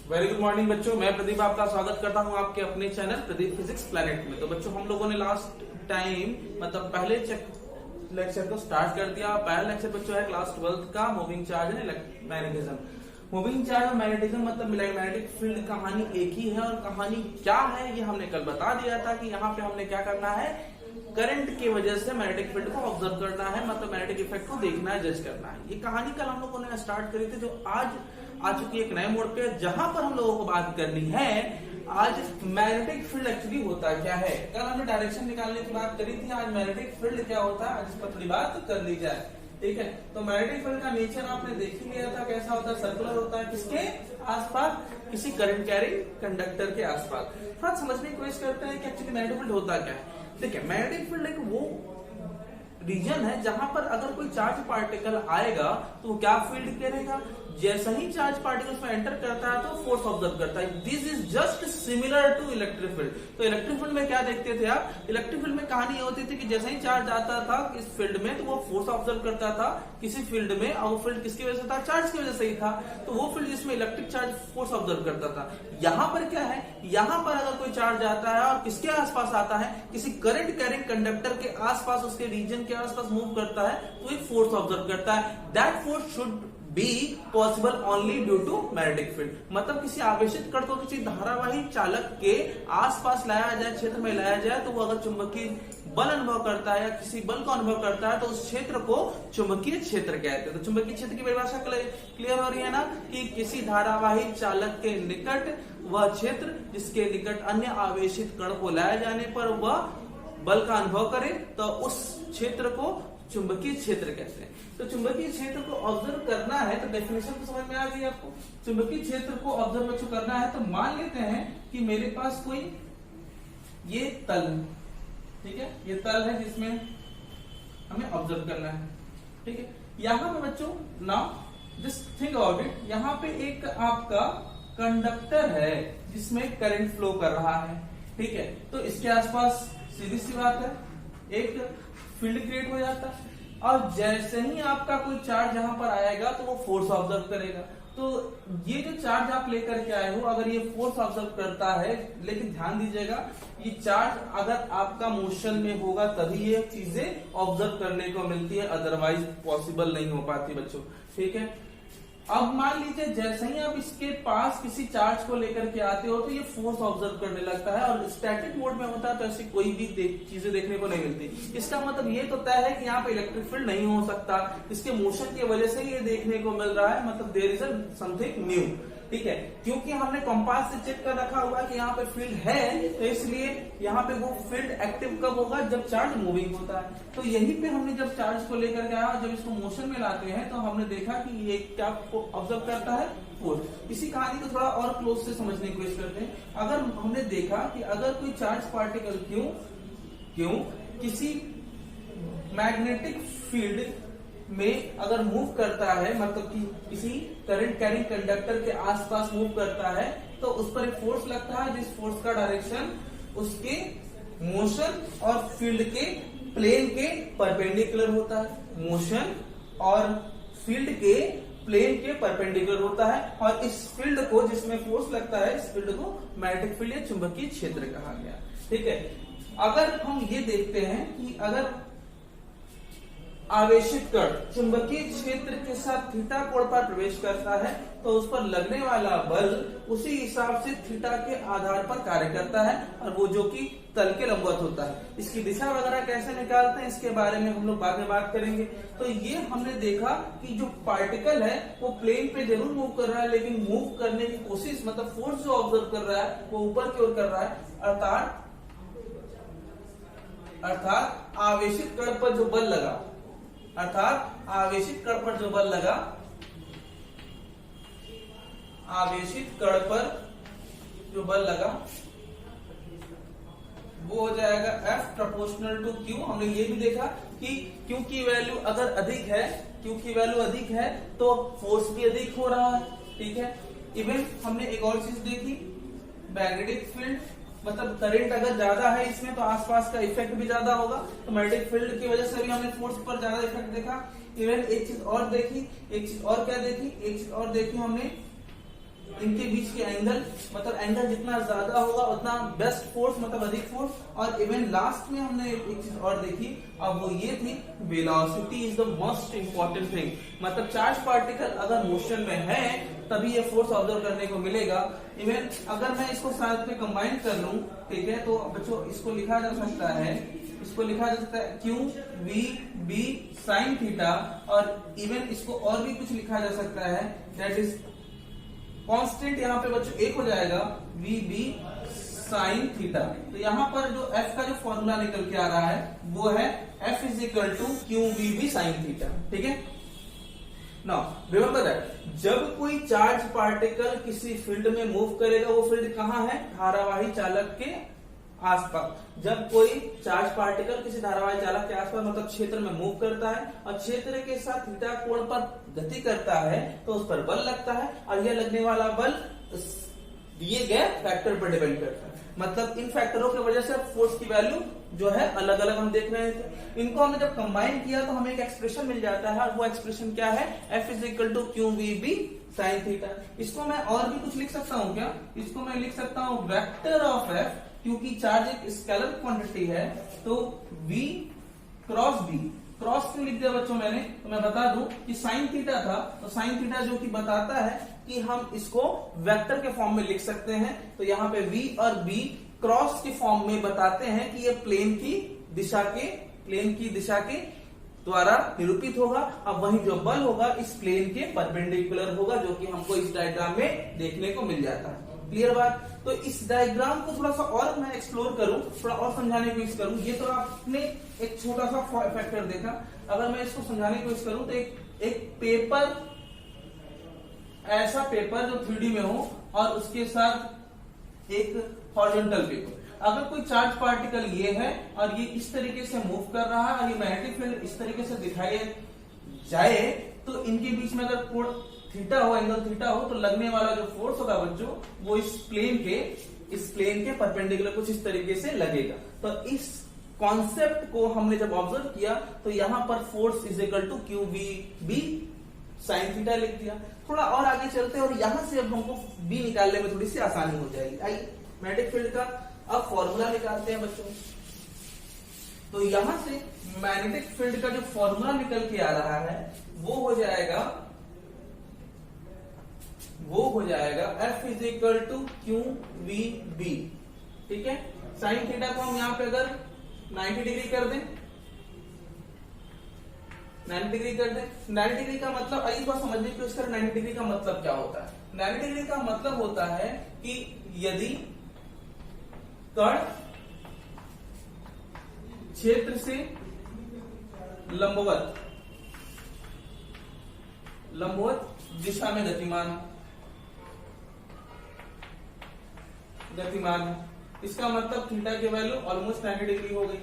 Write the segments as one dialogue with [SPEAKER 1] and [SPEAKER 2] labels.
[SPEAKER 1] Very good morning बच्चों, मैं प्रदीप आपका स्वागत करता हूं आपके अपने चैनल प्रदीप फिजिक्स प्लैनेट में। तो बच्चों हम लोगों ने लास्ट टाइम मतलब पहले लेक्चर को स्टार्ट कर दिया। पहला लेक्चर बच्चों है क्लास 12 का moving charge and magnetism. Moving charge और मैग्नेटिज्म मतलब मैग्नेटिक फील्ड कहानी एक ही है और कहानी क्या है ये हमने कल बता दिया था कि यहाँ पे हमने क्या करना है, करंट की वजह से मैग्नेटिक फील्ड को ऑब्जर्व करना है, मतलब मैग्नेटिक इफेक्ट को देखना है, जज करना है। ये कहानी कल हम लोगों ने स्टार्ट करी थी जो आज आ चुकी है एक नए मोड पे, जहां पर हम लोगों को बात करनी है आज मैग्नेटिक फील्ड एक्चुअली होता क्या है। कल हमने डायरेक्शन निकालने की बात करी थी, आज मैग्नेटिक फील्ड क्या होता है आज इस पर थोड़ी बात कर ली जाए। ठीक है, तो मैग्नेटिक फील्ड का नेचर आपने देख ही लिया था, कैसा होता है, सर्कुलर होता है, किसके आसपास, किसी करंट कैरिंग कंडक्टर के आसपास। थोड़ा समझने की कोशिश करते हैं कि एक्चुअली मैग्नेटिक फील्ड होता क्या है। देखिए, मैग्नेटिक फील्ड एक वो रीजन है जहां पर अगर कोई चार्ज पार्टिकल आएगा तो वो क्या फील्ड करेगा, जैसा ही चार्ज पार्टिकल उसमें एंटर करता है तो फोर्स ऑब्जर्व करता है। This is just similar to electric field. तो इलेक्ट्रिक फील्ड में क्या देखते थे आप, इलेक्ट्रिक फील्ड में कहानी ये होती थी कि जैसे ही चार्ज आता था इस फील्ड में तो वो फोर्स ऑब्जर्व करता था किसी फील्ड में, और वो फील्ड किसकी वजह से था, चार्ज की वजह से ही था। तो वो फील्ड जिसमें इलेक्ट्रिक चार्ज फोर्स ऑब्जर्व करता था। यहाँ पर क्या है, यहाँ पर अगर कोई चार्ज आता है और किसके आसपास आता है, किसी करंट कैरिंग कंडक्टर के आसपास, उसके रीजन के आसपास मूव करता है तो एक फोर्स ऑब्जर्व करता है। That force should be possible only due to magnetic field. मतलब किसी आवेशित कण को किसी धारावाही चालक के आसपास लाया जाए, क्षेत्र में लाया जाए, तो वो अगर चुंबकीय बल अनुभव करता है या किसी बल को अनुभव करता है तो उस क्षेत्र को चुंबकीय क्षेत्र कहते हैं। तो चुंबकीय क्षेत्र की परिभाषा क्लियर हो रही है ना, कि किसी धारावाही चालक के निकट वह क्षेत्र जिसके निकट अन्य आवेशित कण को लाया जाने पर वह बल का अनुभव करे तो उस क्षेत्र को चुंबकीय क्षेत्र कहते हैं। तो चुंबकीय क्षेत्र को ऑब्जर्व करना है तो डेफिनेशन तो समझ में आ गई आपको। चुंबकीय क्षेत्र को ऑब्जर्व करना है तो मान लेते हैं कि मेरे पास कोई ये तल है, ठीक है, ये तल है जिसमें हमें ऑब्जर्व करना है। ठीक है, यहां पे बच्चों now just think about it, यहाँ पे एक आपका कंडक्टर है जिसमें करंट फ्लो कर रहा है। ठीक है, तो इसके आसपास सीधी सी बात है एक फील्ड क्रिएट हो जाता है, और जैसे ही आपका कोई चार्ज यहां पर आएगा तो वो फोर्स ऑब्जर्व करेगा। तो ये जो चार्ज आप लेकर के आए हो, अगर ये फोर्स ऑब्जर्व करता है, लेकिन ध्यान दीजिएगा ये चार्ज अगर आपका मोशन में होगा तभी ये चीजें ऑब्जर्व करने को मिलती है, अदरवाइज पॉसिबल नहीं हो पाती बच्चों। ठीक है, अब मान लीजिए जैसे ही आप इसके पास किसी चार्ज को लेकर के आते हो तो ये फोर्स ऑब्जर्व करने लगता है, और स्टैटिक मोड में होता है तो ऐसी कोई भी चीजें देखने को नहीं मिलती। इसका मतलब ये तो तय है कि यहाँ पे इलेक्ट्रिक फील्ड नहीं हो सकता, इसके मोशन की वजह से ये देखने को मिल रहा है, मतलब देयर इज समथिंग न्यू। ठीक है, क्योंकि हमने कंपास से चेक कर रखा हुआ है कि यहाँ पे फील्ड है, तो इसलिए यहाँ पे वो फील्ड एक्टिव कब होगा, जब चार्ज मूविंग होता है। तो यहीं पे हमने जब चार्ज को लेकर के आया, जब इसको मोशन में लाते हैं तो हमने देखा कि ये क्या ऑब्जर्व करता है, फोर्स। इसी कहानी को थोड़ा और क्लोज से समझने की कोशिश करते हैं। अगर हमने देखा कि अगर कोई चार्ज पार्टिकल क्यों किसी मैग्नेटिक फील्ड में अगर मूव करता है, मतलब कि किसी करंट कैरिंग कंडक्टर के आसपास मूव करता है, तो उस पर एक फोर्स लगता है, जिस फोर्स का डायरेक्शन उसके मोशन और फील्ड के प्लेन के परपेंडिकुलर होता है। मोशन और फील्ड के प्लेन के परपेंडिकुलर होता है, और इस फील्ड को जिसमें फोर्स लगता है, इस फील्ड को मैग्नेटिक फील्ड या चुंबकीय क्षेत्र कहा गया। ठीक है, अगर हम ये देखते हैं कि अगर आवेशित कण चुंबकीय क्षेत्र के साथ थीटा कोण पर प्रवेश करता है तो उस पर लगने वाला बल उसी हिसाब से थीटा के आधार पर कार्य करता है, और वो जो कि तल के लंबवत होता है। इसकी दिशा वगैरह कैसे निकालते हैं इसके बारे में हम लोग बाद में बात करेंगे। तो ये हमने देखा कि जो पार्टिकल है वो प्लेन पे जरूर मूव कर रहा है, लेकिन मूव करने की कोशिश, मतलब फोर्स जो ऑब्जर्व कर रहा है वो ऊपर की ओर कर रहा है, अर्थात आवेशित कण पर जो बल लगा, आवेशित कण पर जो बल लगा, आवेशित कण पर जो बल लगा वो हो जाएगा F प्रोपोर्शनल टू Q। हमने ये भी देखा कि Q की वैल्यू अगर अधिक है तो फोर्स भी अधिक हो रहा है। ठीक है, इवन हमने एक और चीज देखी, मैग्नेटिक फील्ड, मतलब करंट अगर ज्यादा है इसमें तो आसपास का इफेक्ट भी ज्यादा होगा, तो मैग्नेटिक फील्ड की वजह से भी हमने फोर्स पर ज्यादा इफेक्ट देखा। इवन एक चीज और देखी, एक चीज और क्या देखी, एक चीज और देखी हमने इनके बीच के एंगल, मतलब एंगल जितना ज्यादा होगा उतना बेस्ट फोर्स, मतलब अधिक फोर्स। और इवन लास्ट में हमने एक चीज और देखी, अब वो ये थी velocity is the most important thing. मतलब चार्ज पार्टिकल अगर मोशन में है तभी ये फोर्स ऑब्जर्व करने को मिलेगा। इवन अगर मैं इसको साथ में कंबाइन कर लूं, ठीक है, तो बच्चों इसको लिखा जा सकता है, इसको लिखा जा सकता है q v B sine theta, और इवन इसको और भी कुछ लिखा जा सकता है, दैट इज कांस्टेंट यहाँ पे बच्चों एक हो जाएगा वी बी साइन थीटा। तो यहाँ पर जो एफ का जो फॉर्मूला निकल के आ रहा है वो है F is equal to q v B sine theta. ठीक है, नाउ रिमेंबर दैट जब कोई चार्ज पार्टिकल किसी फील्ड में मूव करेगा, वो फील्ड कहाँ है, धारावाही चालक के आसपास। जब कोई चार्ज पार्टिकल किसी धारावाही चालक के आसपास मतलब क्षेत्र में मूव करता है और क्षेत्र के साथ थीटा कोण पर गति करता है तो उस पर बल लगता है, और यह लगने वाला बल दिए गए फैक्टर पर डिपेंड करता है। मतलब इन फैक्टरों की वजह से फोर्स की वैल्यू जो है अलग अलग हम देख रहे थे। इनको हमने जब कंबाइन किया तो हमें एक एक्सप्रेशन मिल जाता है, और वो एक्सप्रेशन क्या है, F is equal to q v B sine theta. इसको मैं और भी कुछ लिख सकता हूँ क्या, इसको मैं लिख सकता हूँ वेक्टर ऑफ एफ, क्योंकि चार्ज एक स्केलर क्वांटिटी है तो v क्रॉस b। क्रॉस क्यों लिख दिया बच्चों मैंने, तो मैं बता दूं कि साइन थीटा था, तो साइन थीटा जो कि बताता है कि हम इसको वेक्टर के फॉर्म में लिख सकते हैं। तो यहाँ पे v और b क्रॉस के फॉर्म में बताते हैं कि ये प्लेन की दिशा के द्वारा निरूपित होगा। अब वही जो बल होगा इस प्लेन के परपेंडिकुलर होगा, जो कि हमको इस डायग्राम में देखने को मिल जाता है। क्लियर बात। तो इस डायग्राम को थोड़ा सा और मैं एक्सप्लोर करूं, थोड़ा और समझाने की कोशिश करूं। ये तो आपने एक छोटा सा फैक्टर देखा, अगर मैं इसको समझाने की कोशिश करूं तो एक पेपर, ऐसा पेपर जो 3D में हो और उसके साथ एक हॉरिजॉन्टल पेपर। अगर कोई चार्ज पार्टिकल ये है और ये इस तरीके से मूव कर रहा है और ये मैग्नेटिक फील्ड इस तरीके से दिखाई जाए, तो इनके बीच में अगर कोण थीटा हो, एंगल थीटा हो, तो लगने वाला जो फोर्स होगा बच्चों वो इस प्लेन के परपेंडिकुलर कुछ इस तरीके से लगेगा। तो इस कॉन्सेप्ट को हमने जब ऑब्जर्व किया तो यहाँ पर force is equal to q v B sine theta लिख दिया। थोड़ा और आगे चलते हैं और यहां से अब हमको बी निकालने में थोड़ी सी आसानी हो जाएगी। आइए मैग्नेटिक फील्ड का अब फॉर्मूला निकालते हैं बच्चों। तो यहां से मैग्नेटिक फील्ड का जो फॉर्मूला निकल के आ रहा है वो हो जाएगा F is equal to q v B. ठीक है, साइन थीटा को हम यहाँ पे अगर 90 डिग्री कर दें, 90 डिग्री का मतलब आइए बात समझने की कोशिश करें। 90 डिग्री का मतलब क्या होता है? 90 डिग्री का मतलब होता है कि यदि कण क्षेत्र से लंबवत दिशा में गतिमान है, इसका मतलब थीटा की वैल्यू ऑलमोस्ट 90 डिग्री हो गई।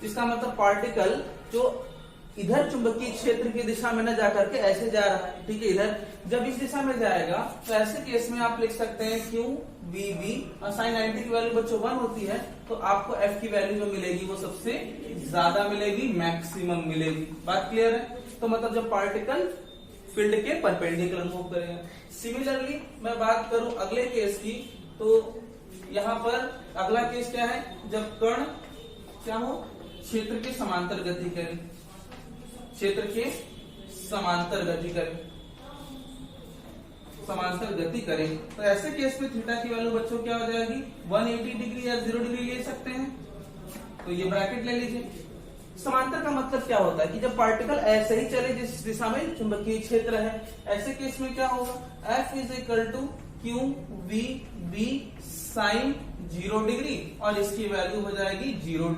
[SPEAKER 1] इसका मतलब पार्टिकल जो इधर चुंबकीय क्षेत्र की दिशा में न जाकर के ऐसे जा रहा है, ठीक है, इधर जब इस दिशा में जाएगा तो ऐसे केस में आप लिख सकते हैं क्यू वी बी, और साइन 90 की वैल्यू बच्चों 1 होती है, तो आपको एफ की वैल्यू जो मिलेगी वो सबसे ज्यादा मिलेगी, मैक्सिमम मिलेगी। बात क्लियर है? तो मतलब जब पार्टिकल फील्ड के परपेंडिकुलर मूव करेगा। सिमिलरली मैं बात करूं अगले केस की, तो यहाँ पर अगला केस क्या है, जब कण क्या हो, क्षेत्र के समांतर गति करे, समांतर गति करे, तो ऐसे केस में थीटा की वैल्यू बच्चों क्या हो जाएगी, 180 डिग्री या 0 डिग्री ले सकते हैं। तो ये ब्रैकेट ले लीजिए। समांतर का मतलब क्या होता है कि जब पार्टिकल ऐसे ही चले जिस दिशा में चुंबकीय क्षेत्र है, ऐसे केस में क्या होगा, F is equal to q v B sine 0 degree और इसकी वैल्यू हो जाएगी 0।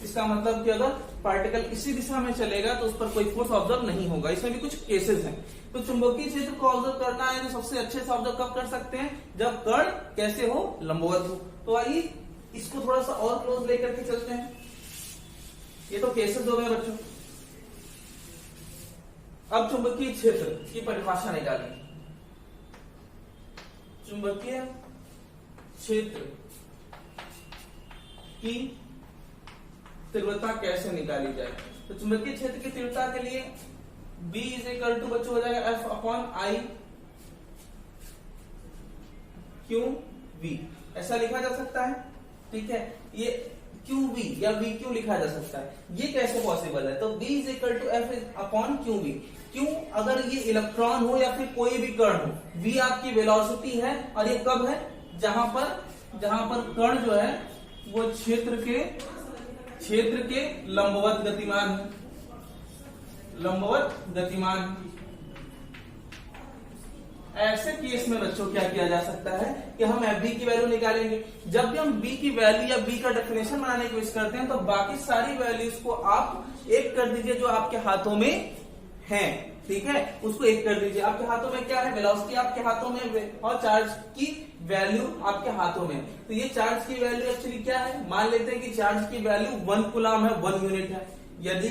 [SPEAKER 1] इसका मतलब कि अगर पार्टिकल इसी दिशा में चलेगा तो उस पर कोई फोर्स ऑब्जर्व नहीं होगा। इसमें भी कुछ केसेस हैं। तो चुंबकीय क्षेत्र को ऑब्जर्व करना है तो सबसे अच्छे से ऑब्जर्व कब कर सकते हैं, जब कण कैसे हो, लंबवत हो। तो आइए इसको थोड़ा सा और क्लोज लेकर के चलते हैं। ये तो केसेस हो गए बच्चों। अब चुंबकीय क्षेत्र की परिभाषा निकालेंगे। चुंबकीय क्षेत्र की तीव्रता कैसे निकाली जाए? तो चुंबकीय क्षेत्र की तीव्रता के लिए B इज इक्वल टू बच्चों हो जाएगा F upon I q v ऐसा लिखा जा सकता है, ठीक है। ये क्यू वी या वी क्यू लिखा जा सकता है। ये कैसे पॉसिबल है? तो B is equal to F upon Q V. क्यों? अगर ये इलेक्ट्रॉन हो या फिर कोई भी कण हो, v आपकी वेलोसिटी है और ये कब है? जहां पर कण जो है वो क्षेत्र के लंबवत गतिमान है, लंबवत गतिमान। ऐसे केस में बच्चों क्या किया जा सकता है कि हम एफ बी की वैल्यू निकालेंगे। जब भी हम बी की वैल्यू या बी का डेफिनेशन बनाने की कोशिश करते हैं तो बाकी सारी वैल्यूज को आप एक कर दीजिए जो आपके हाथों में है, ठीक है, उसको एक कर दीजिए। आपके हाथों में क्या है? वेलोसिटी आपके हाथों में और चार्ज की वैल्यू आपके हाथों में। तो ये चार्ज की वैल्यू एक्चुअली क्या है? मान लेते हैं कि चार्ज की वैल्यू 1 कूलम है, 1 यूनिट है। यदि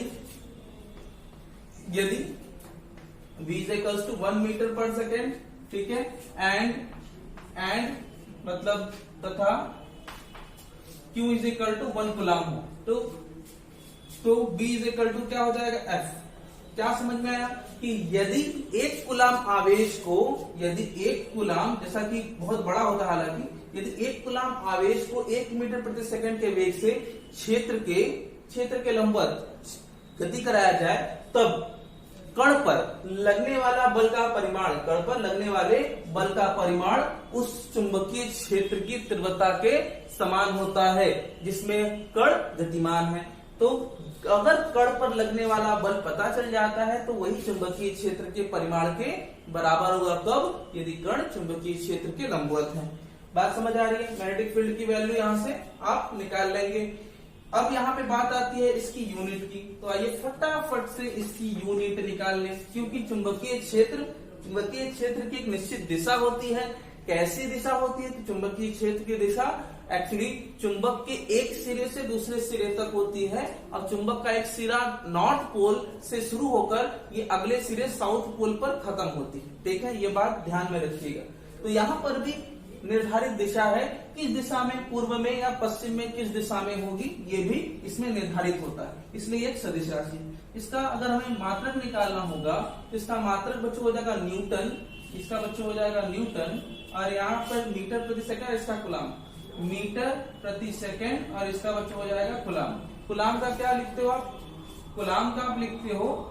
[SPEAKER 1] v is equals to 1 metre per second, ठीक है, एंड मतलब तथा q is equal to 1 coulomb हो तो b इज इक्वल टू क्या हो जाएगा? f। क्या समझ में आया कि यदि एक कूलम आवेश को, यदि एक कूलम, जैसा कि बहुत बड़ा होता है हालांकि, यदि एक कूलम आवेश को 1 मीटर प्रति सेकंड के वेग से क्षेत्र के लंबवत गति कराया जाए, तब कण पर लगने वाला बल का परिमाण, कण पर लगने वाले बल का परिमाण उस चुंबकीय क्षेत्र की तीव्रता के समान होता है जिसमें कण गतिमान है। तो अगर कण पर लगने वाला बल पता चल जाता है तो वही चुंबकीय क्षेत्र के परिमाण के बराबर होगा। कब? यदि कण चुंबकीय क्षेत्र के लंबवत है। बात समझ आ रही है? मैग्नेटिक फील्ड की वैल्यू यहां से आप निकाल लेंगे। अब यहाँ पे बात आती है इसकी यूनिट की, तो आइए फटाफट से इसकी यूनिट निकाल लें। क्योंकि चुंबकीय क्षेत्र की एक निश्चित दिशा होती है। कैसी दिशा होती है? तो चुंबकीय क्षेत्र की दिशा एक्चुअली चुंबक के एक सिरे से दूसरे सिरे तक होती है। अब चुंबक का एक सिरा नॉर्थ पोल से शुरू होकर ये अगले सिरे साउथ पोल पर खत्म होती है, ठीक है। ये बात ध्यान में रखिएगा। तो यहाँ पर भी निर्धारित दिशा है, किस दिशा में, पूर्व में या पश्चिम में, किस दिशा में होगी, ये भी इसमें निर्धारित होता है। इसलिए एक सदिश राशि। इसका अगर हमें मात्रक निकालना होगा तो इसका मात्रक बच्चों हो जाएगा न्यूटन, इसका बच्चों हो जाएगा न्यूटन, और यहाँ पर मीटर प्रति सेकंड, इसका कूलम, मीटर प्रति सेकंड, और इसका बच्चों हो जाएगा कूलम। कूलम का क्या लिखते हो आप? कूलम का आप लिखते हो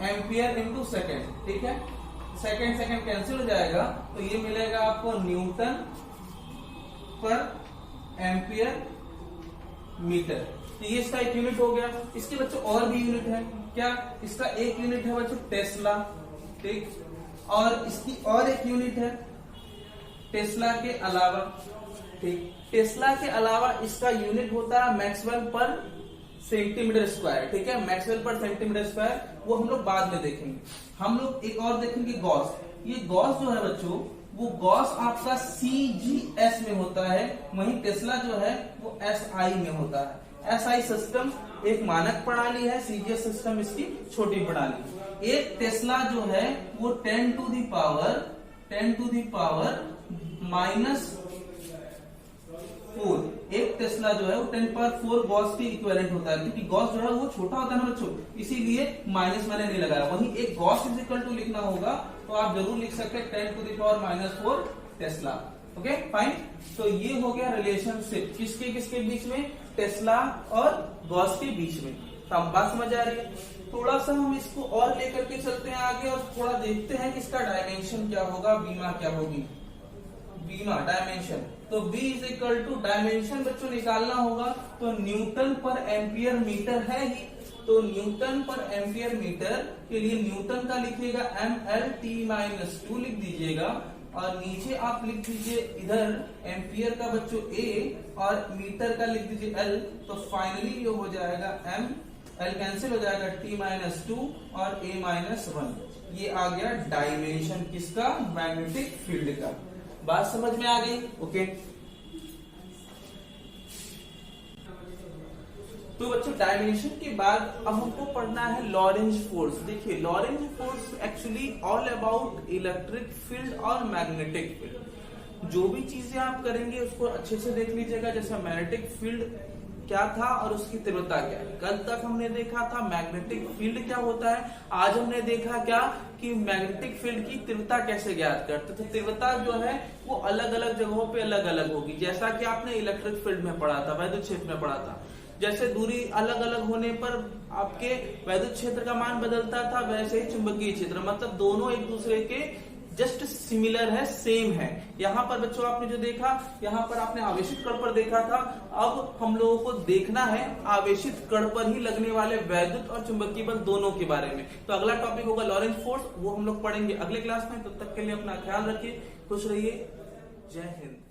[SPEAKER 1] एम्पियर इंटू सेकेंड, ठीक है। सेकेंड कैंसिल हो जाएगा तो ये मिलेगा आपको न्यूटन पर एम्पियर मीटर। तो ये इसका एक यूनिट हो गया। इसके बच्चों और भी यूनिट है। क्या? इसका एक यूनिट है बच्चों टेस्ला, ठीक, और इसकी और एक यूनिट है टेस्ला के अलावा, ठीक। टेस्ला के अलावा इसका यूनिट होता है मैक्सवेल पर सेंटीमीटर स्क्वायर, ठीक है। मैक्सवेल पर सेंटीमीटर स्क्वायर वो हम लोग बाद में देखेंगे। हम लोग एक और देखेंगे गॉस। ये गॉस जो है बच्चों, वो गॉस आपका CGS में होता है, वहीं टेस्ला जो है वो SI में होता है। SI सिस्टम एक मानक प्रणाली है, CGS सिस्टम इसकी छोटी प्रणाली। एक टेस्ला जो है वो 10 टू दी पावर -4, एक टेस्ला जो है वो 10 पावर 4 गॉस के इक्विवेलेंट होता है, क्योंकि गॉस जो है वो छोटा होता है ना बच्चों, इसीलिए माइनस मैंने नहीं लगाया। वहीं एक गॉस इज इक्वल टू लिखना होगा तो आप जरूर लिख सकते हैं 10 to the power -4 tesla. Okay fine. तो ये हो गया रिलेशनशिप किसके बीच में? टेस्ला और गॉस के बीच में। तो अब बात समझ आ रही है। थोड़ा सा हम इसको और लेकर के चलते हैं आगे और थोड़ा देखते हैं कि इसका डायमेंशन क्या होगा, बीमा क्या होगी, बीमा डायमेंशन। तो B is equal to dimension बच्चों निकालना होगा तो न्यूटन पर एम्पियर मीटर है ही, तो न्यूटन पर एम्पियर मीटर के लिए न्यूटन का लिखिएगा MLT-2 लिख दीजिएगा, और नीचे आप लिख दीजिए इधर एम्पियर का बच्चों A और मीटर का लिख दीजिए L। तो फाइनली ये हो जाएगा L कैंसिल हो जाएगा T-2 और A-1। ये आ गया डायमेंशन किसका? मैग्नेटिक फील्ड का। बात समझ में आ गई? ओके। तो बच्चों डायमेंशन के बाद अब हमको पढ़ना है लॉरेंज फोर्स। देखिए Lorentz force actually all about electric field और मैग्नेटिक फील्ड। जो भी चीजें आप करेंगे उसको अच्छे से देख लीजिएगा। जैसे मैग्नेटिक फील्ड क्या था और उसकी तीव्रता क्या है। कल तक हमने देखा था मैग्नेटिक फील्ड क्या होता है, आज हमने देखा क्या कि मैग्नेटिक फील्ड की तीव्रता कैसे ज्ञात करते। तो तीव्रता जो है वो अलग अलग जगहों पे अलग अलग होगी, जैसा कि आपने इलेक्ट्रिक फील्ड में पढ़ा था, वैद्युत क्षेत्र में पढ़ा था। जैसे दूरी अलग अलग होने पर आपके वैद्युत क्षेत्र का मान बदलता था, वैसे ही चुंबकीय क्षेत्र, मतलब दोनों एक दूसरे के जस्ट सिमिलर है, सेम है। यहाँ पर बच्चों आपने जो देखा, यहाँ पर आपने आवेशित कण पर देखा था, अब हम लोगों को देखना है आवेशित कण पर ही लगने वाले वैद्युत और चुंबकीय बल दोनों के बारे में। तो अगला टॉपिक होगा लॉरेंज फोर्स, वो हम लोग पढ़ेंगे अगले क्लास में। तब तक के लिए अपना ख्याल रखिए, खुश रहिए, जय हिंद।